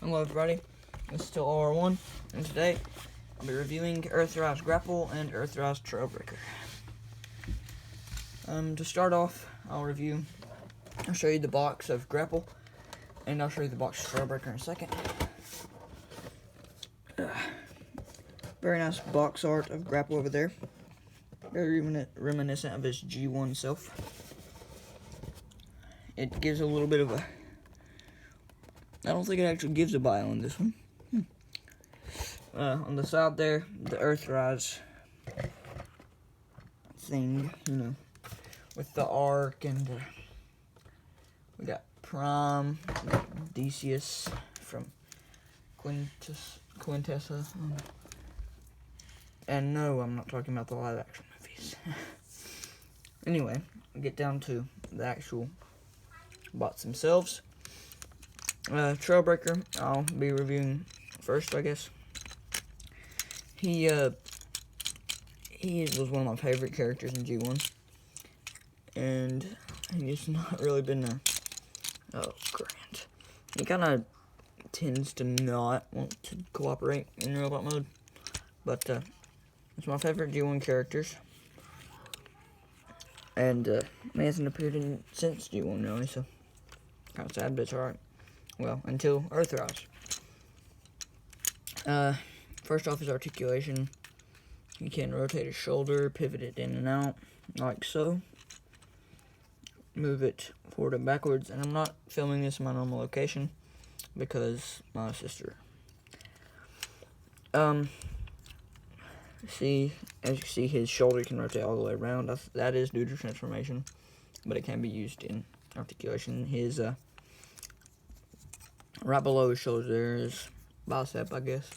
Hello everybody, this is still R1, and today I'll be reviewing Earthrise Grapple and Earthrise Trailbreaker. To start off, I'll show you the box of Grapple, and I'll show you the box of Trailbreaker in a second. Very nice box art of Grapple over there. Very reminiscent of his G1 self. It gives a little bit of a... I don't think it actually gives a bio on this one. On the side there, the Earthrise thing, with the arc, and we got Prime, Decius from Quintessa, and no, I'm not talking about the live action movies. Anyway, we'll get down to the actual bots themselves. Trailbreaker, I'll be reviewing first, I guess. He was one of my favorite characters in G1, and he's not really been Grant. He kind of tends to not want to cooperate in robot mode, but it's my favorite G1 characters, and he hasn't appeared in since G1 really, so kind of sad, but it's alright. Well, until Earthrise. First off, his articulation. You can rotate his shoulder, pivot it in and out, like so. Move it forward and backwards. And I'm not filming this in my normal location because my sister. See, as you see, his shoulder can rotate all the way around. That is due to transformation, but it can be used in articulation. His right below his shoulder there is bicep, I guess.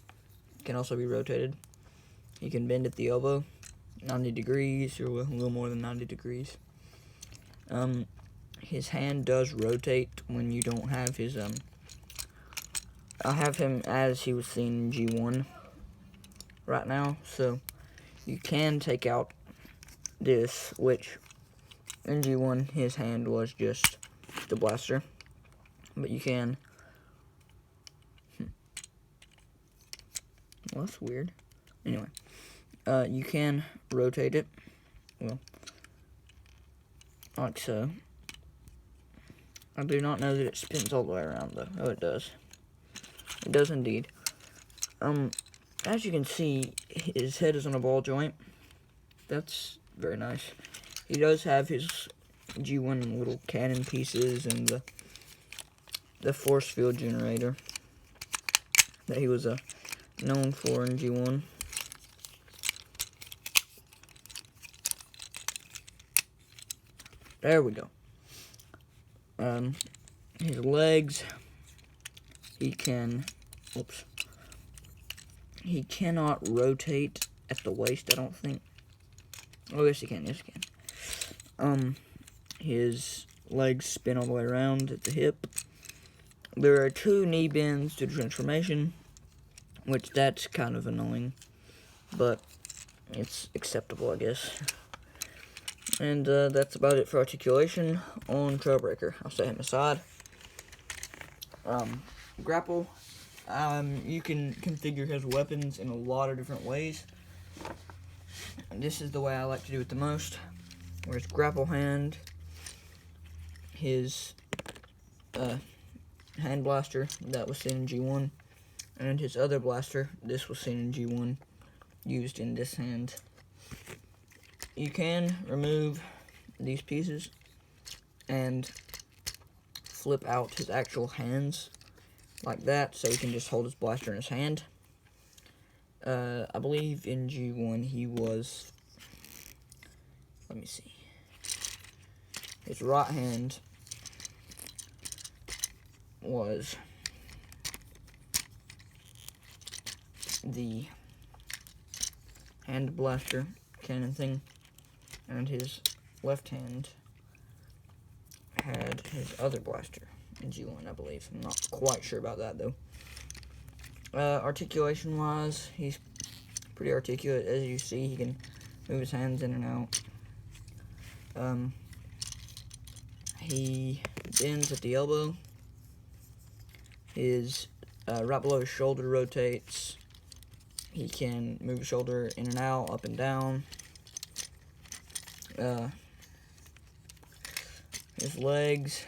Can also be rotated. He can bend at the elbow, 90 degrees, or a little more than 90 degrees. His hand does rotate when you don't have his, I have him as he was seen in G1 right now, so you can take out this, which in G1 his hand was just the blaster, but you can... Well, that's weird. Anyway, you can rotate it, well, like so. I do not know that it spins all the way around, though. Oh, it does. It does indeed. As you can see, his head is on a ball joint. That's very nice. He does have his G1 little cannon pieces and the force field generator that he was known for in G1. There we go. His legs, he cannot rotate at the waist, I don't think. Oh, yes he can, yes he can. His legs spin all the way around at the hip. There are 2 knee bends due to transformation, which that's kind of annoying, but it's acceptable, I guess. And that's about it for articulation on Trailbreaker. I'll set him aside. Grapple, you can configure his weapons in a lot of different ways. And this is the way I like to do it the most. Where his grapple hand, his hand blaster that was seen in G1, and his other blaster, this was seen in G1, used in this hand. You can remove these pieces and flip out his actual hands like that, so he can just hold his blaster in his hand. I believe in G1 he was, let me see, his right hand was the hand blaster cannon thing, and his left hand had his other blaster in G1, I believe. I'm not quite sure about that, though. Articulation wise, he's pretty articulate. As you see, he can move his hands in and out. He bends at the elbow. His right below his shoulder rotates. He can move his shoulder in and out, up and down. His legs,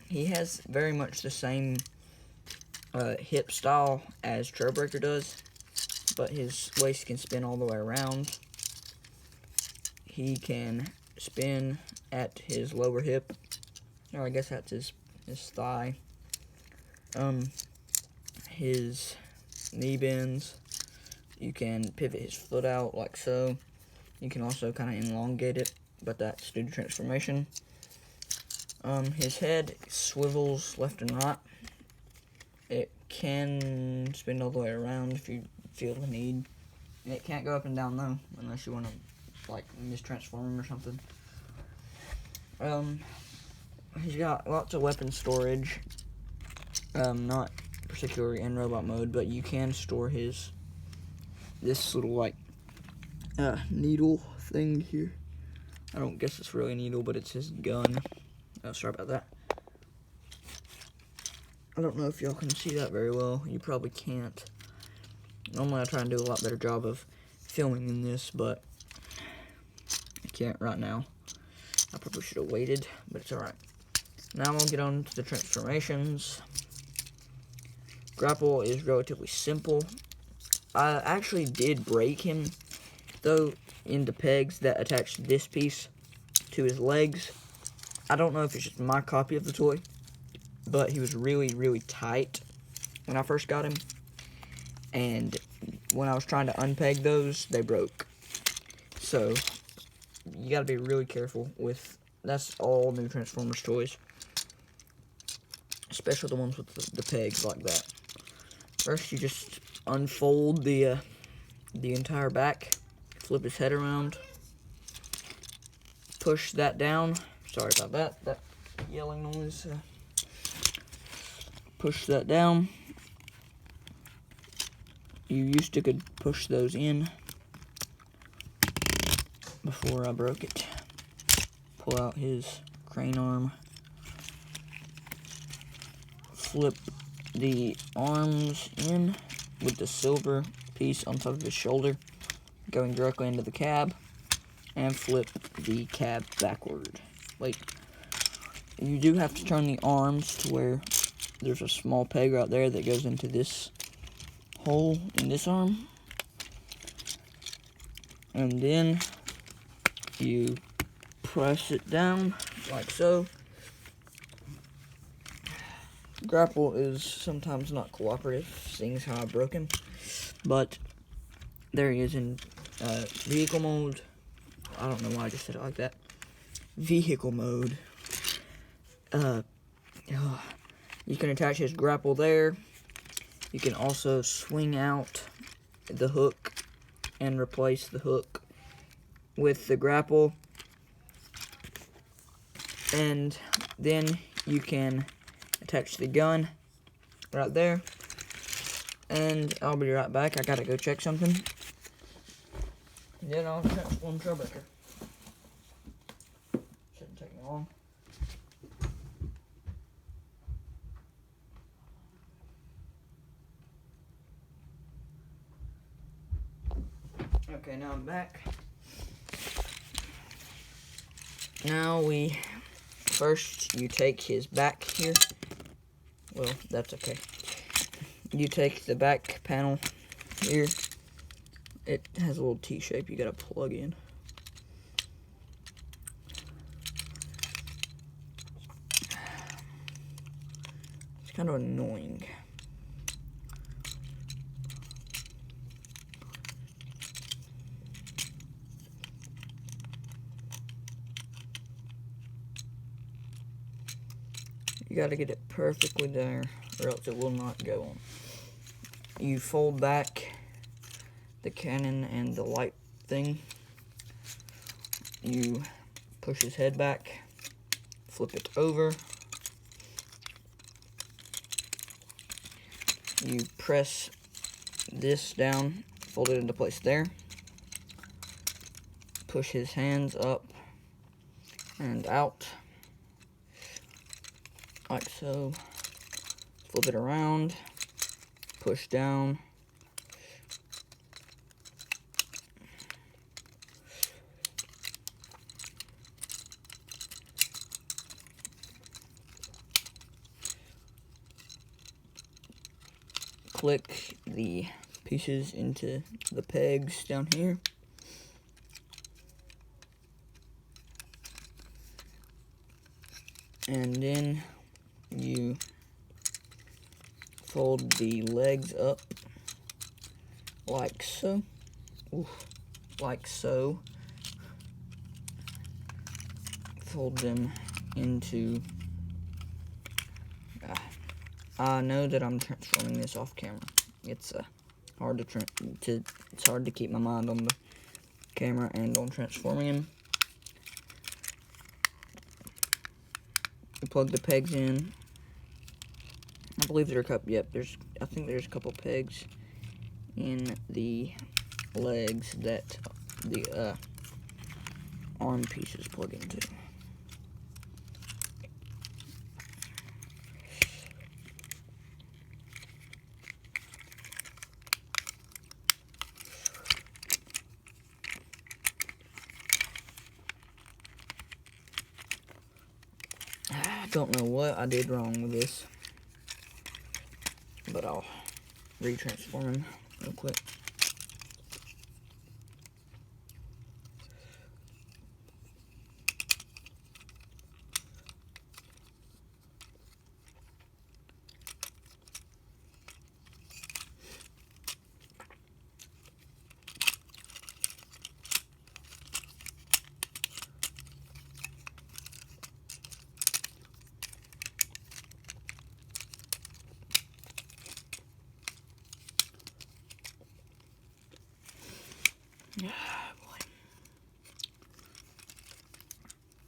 he has very much the same hip style as Trailbreaker does, but his waist can spin all the way around. He can spin at his lower hip, or I guess that's his thigh. His knee bends. You can pivot his foot out like so. You can also kind of elongate it, but that's due to transformation. His head swivels left and right. It can spin all the way around if you feel the need. It can't go up and down though, unless you want to like mistransform him or something. He's got lots of weapon storage. Not particularly in robot mode, but you can store this little like needle thing here. I don't guess it's really a needle, but it's his gun. Oh, sorry about that. I don't know if y'all can see that very well. You probably can't. Normally I try and do a lot better job of filming in this, but I can't right now. I probably should have waited, but it's alright. Now we'll get on to the transformations. Grapple is relatively simple. I actually did break him, though, into pegs that attached this piece to his legs. I don't know if it's just my copy of the toy, but he was really, really tight when I first got him. And when I was trying to unpeg those, they broke. So, you gotta be really careful with, that's all new Transformers toys. Especially the ones with the pegs like that. First, you just unfold the entire back, flip his head around, push that down. Sorry about that yelling noise. Push that down. You used to could push those in before I broke it. Pull out his crane arm. Flip the arms in with the silver piece on top of his shoulder, going directly into the cab, and flip the cab backward. Wait, you do have to turn the arms to where there's a small peg right there that goes into this hole in this arm, and then you press it down like so. Grapple is sometimes not cooperative, seeing as how I broke him, but there he is in vehicle mode. I don't know why I just said it like that. Vehicle mode. You can attach his grapple there. You can also swing out the hook and replace the hook with the grapple. And then you can attach the gun right there. And I'll be right back. I gotta go check something. Then I'll transform Trailbreaker. Shouldn't take me long. Okay, now I'm back. Now first you take his back here. Well, that's okay. You take the back panel here. It has a little T-shape you gotta plug in. It's kind of annoying. You gotta get it perfectly there, or else it will not go on. You fold back the cannon and the light thing. You push his head back, flip it over. You press this down, fold it into place there. Push his hands up and out, like so. Flip it around, push down. Click the pieces into the pegs down here. And then you fold the legs up like so. Oof, like so. Fold them into... I know that I'm transforming this off camera. It's hard it's hard to keep my mind on the camera and on transforming him. You plug the pegs in. I believe there are a couple. Yep, I think there's a couple pegs in the legs that the arm pieces plug into. I don't know what I did wrong with this, but I'll retransform him real quick.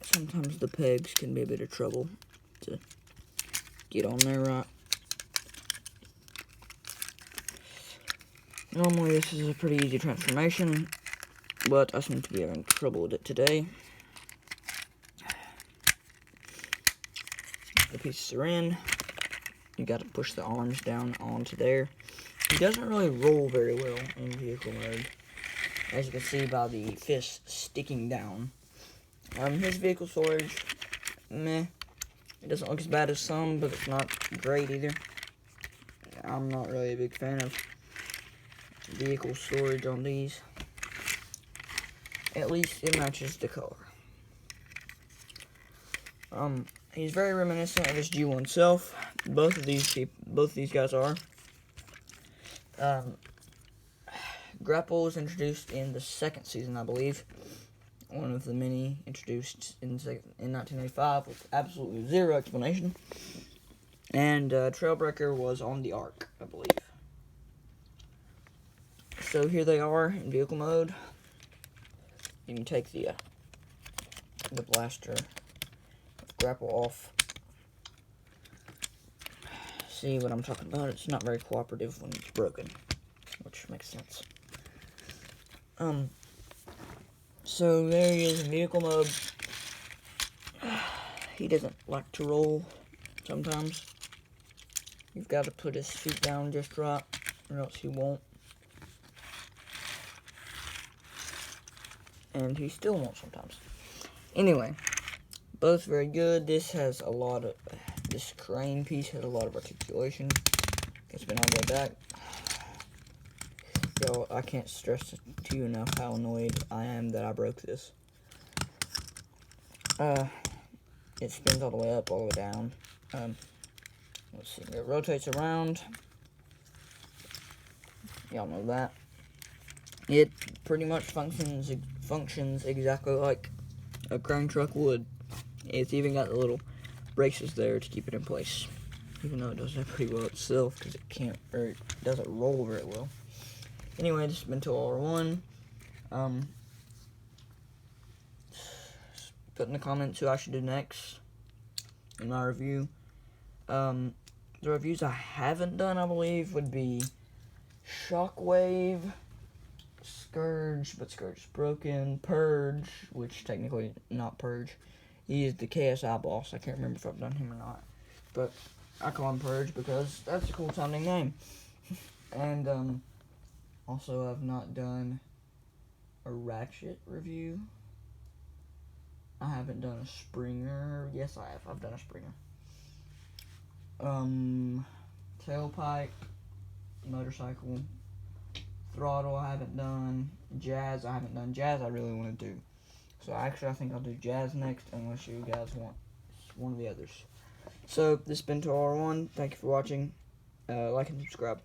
Sometimes the pegs can be a bit of trouble to get on there right. Normally this is a pretty easy transformation, but I seem to be having trouble with it today. The pieces are in. You got to push the arms down onto there. He doesn't really roll very well in vehicle mode, as you can see by the fist sticking down. His vehicle storage, meh. It doesn't look as bad as some, but it's not great either. I'm not really a big fan of vehicle storage on these. At least it matches the color. He's very reminiscent of his G1 self. Both of these guys are. Grapple was introduced in the second season, I believe. One of the many introduced in 1985 with absolutely zero explanation. And Trailbreaker was on the Ark, I believe. So here they are in vehicle mode. You can take the blaster Grapple off. See what I'm talking about? It's not very cooperative when it's broken, which makes sense. So there he is in vehicle mode. He doesn't like to roll sometimes. You've got to put his feet down just right, or else he won't. And he still won't sometimes. Anyway, both very good. This has a lot of, this crane piece has a lot of articulation. It's been all the way back. Yo, I can't stress to you enough how annoyed I am that I broke this. It spins all the way up, all the way down. Let's see, it rotates around. Y'all know that. It pretty much functions exactly like a crane truck would. It's even got the little braces there to keep it in place. Even though it does that pretty well itself, because it doesn't roll very well. Anyway, this has been Tool R1. Put in the comments who I should do next in my review. The reviews I haven't done, I believe, would be Shockwave, Scourge, but Scourge is broken, Purge, which technically not Purge. He is the KSI boss. I can't remember if I've done him or not, but I call him Purge because that's a cool sounding name. And also I've not done a ratchet review. I haven't done a Springer. Yes, I have. I've done a Springer. Tailpipe, motorcycle, throttle I haven't done, jazz I haven't done. Jazz I really want to do. So actually I think I'll do jazz next unless you guys want one of the others. So this has been 2R1. Thank you for watching. Like and subscribe.